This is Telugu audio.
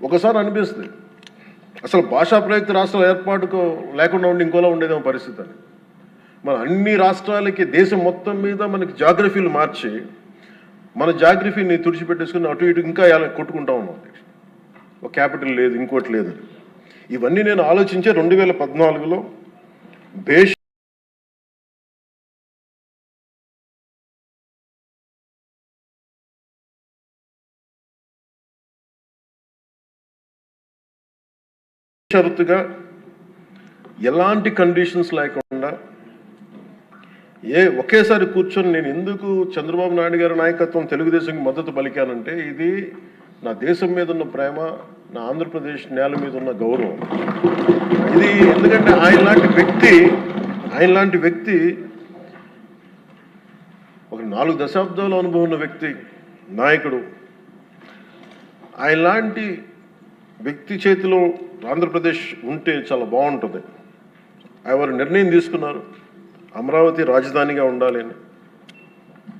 ఒకసారి అనిపిస్తుంది అసలు భాషా ప్రయుక్త రాష్ట్రాల ఏర్పాటుకు లేకుండా ఉండి ఇంకోలా ఉండేదేమో పరిస్థితి అని. మన అన్ని రాష్ట్రాలకి దేశం మొత్తం మీద మనకి జాగ్రఫీలు మార్చి మన జాగ్రఫీని తుడిచిపెట్టేసుకుని అటు ఇటు ఇంకా కొట్టుకుంటా ఉన్నాం. ఒక క్యాపిటల్ లేదు, ఇంకోటి లేదు. ఇవన్నీ నేను ఆలోచించే 2014లో షరతుగా ఎలాంటి కండిషన్స్ లేకుండా ఒకేసారి కూర్చొని నేను ఎందుకు చంద్రబాబు నాయుడు గారి నాయకత్వం తెలుగుదేశంకి మద్దతు పలికానంటే ఇది నా దేశం మీద ఉన్న ప్రేమ, నా ఆంధ్రప్రదేశ్ నేల మీద ఉన్న గౌరవం. ఇది ఎందుకంటే ఆయన లాంటి వ్యక్తి ఒక 4 దశాబ్దాల అనుభవం ఉన్న వ్యక్తి, నాయకుడు. ఆయన లాంటి వ్యక్తి చేతిలో ఆంధ్రప్రదేశ్ ఉంటే చాలా బాగుంటుంది. వారు నిర్ణయం తీసుకున్నారు అమరావతి రాజధానిగా ఉండాలి అని.